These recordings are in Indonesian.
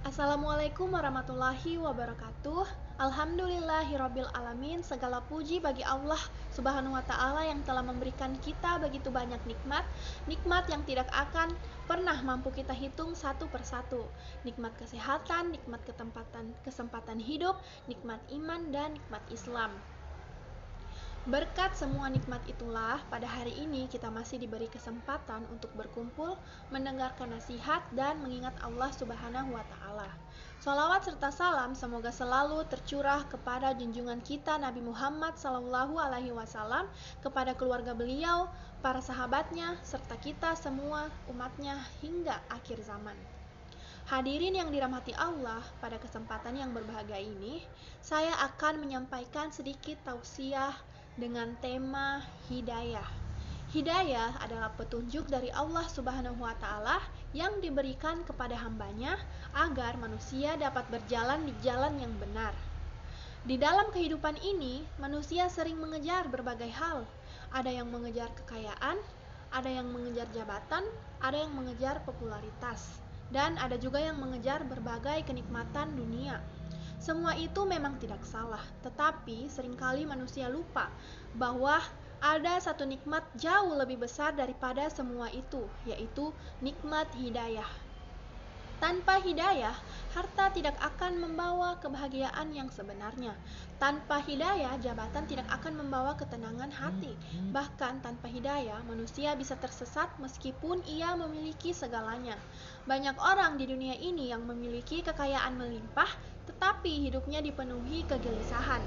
Assalamualaikum warahmatullahi wabarakatuh. Alhamdulillahirabbil alamin. Segala puji bagi Allah Subhanahu wa taala yang telah memberikan kita begitu banyak nikmat, nikmat yang tidak akan pernah mampu kita hitung satu persatu. Nikmat kesehatan, nikmat kesempatan hidup, nikmat iman dan nikmat Islam. Berkat semua nikmat itulah, pada hari ini kita masih diberi kesempatan untuk berkumpul, mendengarkan nasihat, dan mengingat Allah Subhanahu wa Ta'ala. Sholawat serta salam semoga selalu tercurah kepada junjungan kita Nabi Muhammad SAW, kepada keluarga beliau, para sahabatnya, serta kita semua umatnya hingga akhir zaman. Hadirin yang dirahmati Allah, pada kesempatan yang berbahagia ini, saya akan menyampaikan sedikit tausiah dengan tema hidayah. Hidayah adalah petunjuk dari Allah Subhanahu wa taala yang diberikan kepada hambanya agar manusia dapat berjalan di jalan yang benar. Di dalam kehidupan ini, manusia sering mengejar berbagai hal. Ada yang mengejar kekayaan, ada yang mengejar jabatan, ada yang mengejar popularitas, dan ada juga yang mengejar berbagai kenikmatan dunia. Semua itu memang tidak salah, tetapi seringkali manusia lupa bahwa ada satu nikmat jauh lebih besar daripada semua itu, yaitu nikmat hidayah. Tanpa hidayah, harta tidak akan membawa kebahagiaan yang sebenarnya. Tanpa hidayah, jabatan tidak akan membawa ketenangan hati. Bahkan tanpa hidayah, manusia bisa tersesat meskipun ia memiliki segalanya. Banyak orang di dunia ini yang memiliki kekayaan melimpah, tetapi hidupnya dipenuhi kegelisahan.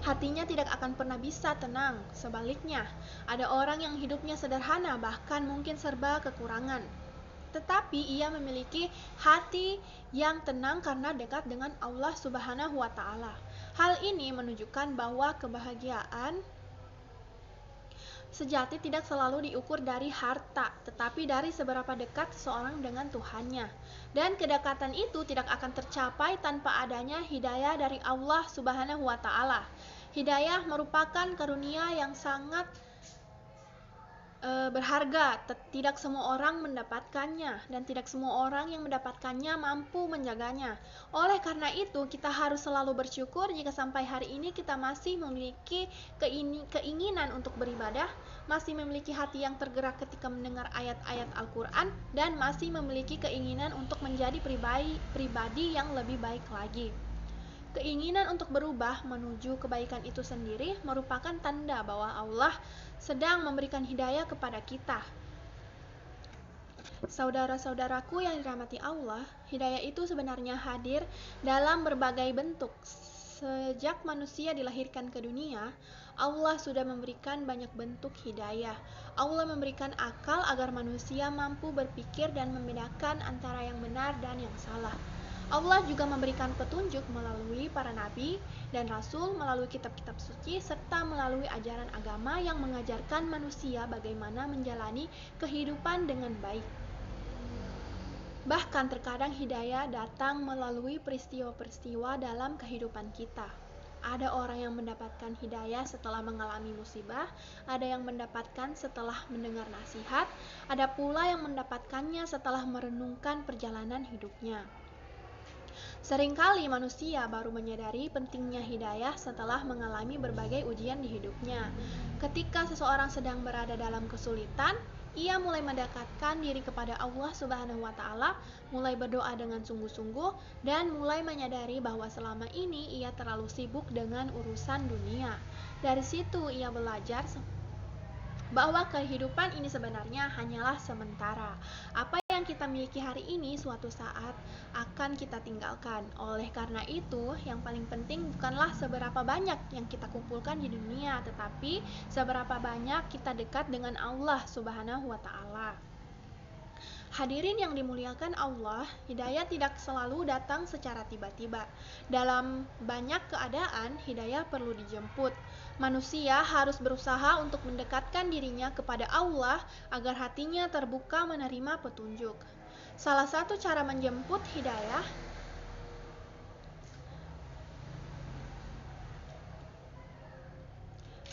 Hatinya tidak akan pernah bisa tenang. Sebaliknya, ada orang yang hidupnya sederhana, bahkan mungkin serba kekurangan, tetapi ia memiliki hati yang tenang karena dekat dengan Allah Subhanahu wa taala. Hal ini menunjukkan bahwa kebahagiaan sejati tidak selalu diukur dari harta, tetapi dari seberapa dekat seseorang dengan Tuhannya. Dan kedekatan itu tidak akan tercapai tanpa adanya hidayah dari Allah Subhanahu wa taala. Hidayah merupakan karunia yang sangat berharga. Tidak semua orang mendapatkannya, dan tidak semua orang yang mendapatkannya mampu menjaganya. Oleh karena itu, kita harus selalu bersyukur jika sampai hari ini kita masih memiliki keinginan untuk beribadah, masih memiliki hati yang tergerak ketika mendengar ayat-ayat Al-Quran, dan masih memiliki keinginan untuk menjadi pribadi yang lebih baik lagi. Keinginan untuk berubah menuju kebaikan itu sendiri merupakan tanda bahwa Allah sedang memberikan hidayah kepada kita. Saudara-saudaraku yang dirahmati Allah, hidayah itu sebenarnya hadir dalam berbagai bentuk. Sejak manusia dilahirkan ke dunia, Allah sudah memberikan banyak bentuk hidayah. Allah memberikan akal agar manusia mampu berpikir dan membedakan antara yang benar dan yang salah. Allah juga memberikan petunjuk melalui para nabi dan rasul, melalui kitab-kitab suci, serta melalui ajaran agama yang mengajarkan manusia bagaimana menjalani kehidupan dengan baik. Bahkan terkadang hidayah datang melalui peristiwa-peristiwa dalam kehidupan kita. Ada orang yang mendapatkan hidayah setelah mengalami musibah, ada yang mendapatkan setelah mendengar nasihat, ada pula yang mendapatkannya setelah merenungkan perjalanan hidupnya. Seringkali manusia baru menyadari pentingnya hidayah setelah mengalami berbagai ujian di hidupnya. Ketika seseorang sedang berada dalam kesulitan, ia mulai mendekatkan diri kepada Allah Subhanahu wa taala, mulai berdoa dengan sungguh-sungguh, dan mulai menyadari bahwa selama ini ia terlalu sibuk dengan urusan dunia. Dari situ ia belajar bahwa kehidupan ini sebenarnya hanyalah sementara. Apa yang kita miliki hari ini suatu saat akan kita tinggalkan. Oleh karena itu, yang paling penting bukanlah seberapa banyak yang kita kumpulkan di dunia, tetapi seberapa banyak kita dekat dengan Allah Subhanahu wa taala. Hadirin yang dimuliakan Allah, hidayah tidak selalu datang secara tiba-tiba. Dalam banyak keadaan, hidayah perlu dijemput. Manusia harus berusaha untuk mendekatkan dirinya kepada Allah agar hatinya terbuka menerima petunjuk. Salah satu cara menjemput hidayah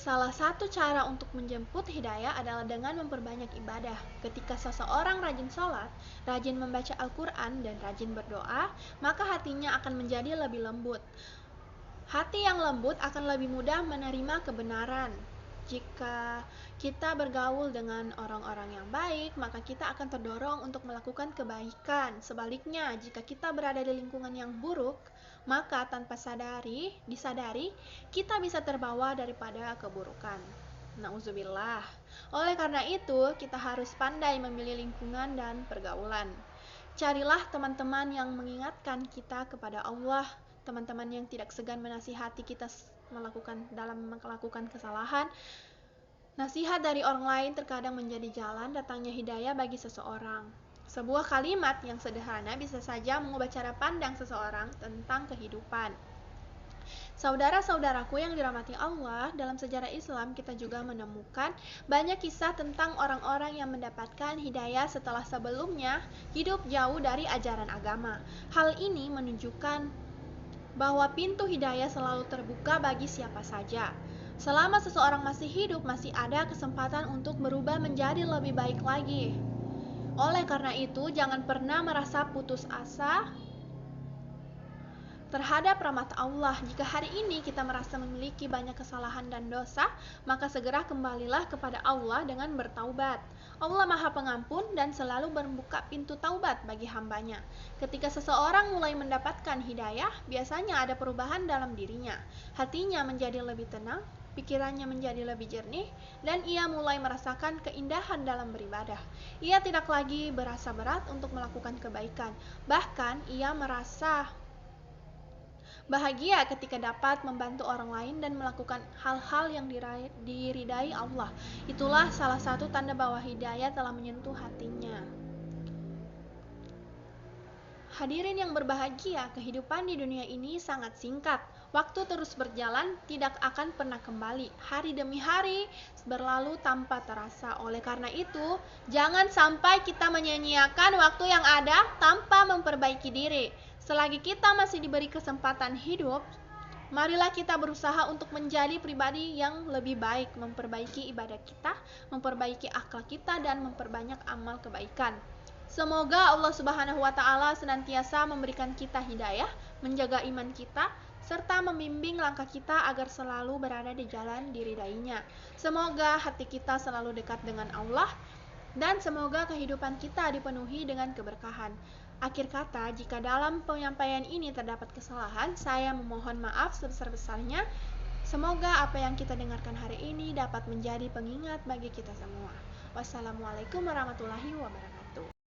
Salah satu cara untuk menjemput hidayah adalah dengan memperbanyak ibadah. Ketika seseorang rajin sholat, rajin membaca Al-Quran, dan rajin berdoa, maka hatinya akan menjadi lebih lembut. Hati yang lembut akan lebih mudah menerima kebenaran. Jika kita bergaul dengan orang-orang yang baik, maka kita akan terdorong untuk melakukan kebaikan. Sebaliknya, jika kita berada di lingkungan yang buruk, maka tanpa disadari, kita bisa terbawa daripada keburukan. Nauzubillah. Oleh karena itu, kita harus pandai memilih lingkungan dan pergaulan. Carilah teman-teman yang mengingatkan kita kepada Allah, teman-teman yang tidak segan menasihati kita melakukan kesalahan. Nasihat dari orang lain terkadang menjadi jalan datangnya hidayah bagi seseorang. Sebuah kalimat yang sederhana bisa saja mengubah cara pandang seseorang tentang kehidupan. Saudara-saudaraku yang dirahmati Allah, dalam sejarah Islam kita juga menemukan banyak kisah tentang orang-orang yang mendapatkan hidayah setelah sebelumnya hidup jauh dari ajaran agama. Hal ini menunjukkan bahwa pintu hidayah selalu terbuka bagi siapa saja. Selama seseorang masih hidup, masih ada kesempatan untuk berubah menjadi lebih baik lagi. Oleh karena itu, jangan pernah merasa putus asa terhadap rahmat Allah. Jika hari ini kita merasa memiliki banyak kesalahan dan dosa, maka segera kembalilah kepada Allah dengan bertaubat. Allah Maha Pengampun dan selalu membuka pintu taubat bagi hambanya. Ketika seseorang mulai mendapatkan hidayah, biasanya ada perubahan dalam dirinya. Hatinya menjadi lebih tenang, pikirannya menjadi lebih jernih, dan ia mulai merasakan keindahan dalam beribadah. Ia tidak lagi berasa berat untuk melakukan kebaikan. Bahkan ia merasa bahagia ketika dapat membantu orang lain dan melakukan hal-hal yang diridai Allah. Itulah salah satu tanda bahwa hidayah telah menyentuh hatinya. Hadirin yang berbahagia, kehidupan di dunia ini sangat singkat. Waktu terus berjalan, tidak akan pernah kembali. Hari demi hari berlalu tanpa terasa. Oleh karena itu, jangan sampai kita menyia-nyiakan waktu yang ada tanpa memperbaiki diri. Selagi kita masih diberi kesempatan hidup, marilah kita berusaha untuk menjadi pribadi yang lebih baik, memperbaiki ibadah kita, memperbaiki akhlak kita, dan memperbanyak amal kebaikan. Semoga Allah Subhanahu wa Ta'ala senantiasa memberikan kita hidayah, menjaga iman kita, serta membimbing langkah kita agar selalu berada di jalan diridainya. Semoga hati kita selalu dekat dengan Allah, dan semoga kehidupan kita dipenuhi dengan keberkahan. Akhir kata, jika dalam penyampaian ini terdapat kesalahan, saya memohon maaf sebesar-besarnya. Semoga apa yang kita dengarkan hari ini dapat menjadi pengingat bagi kita semua. Wassalamualaikum warahmatullahi wabarakatuh.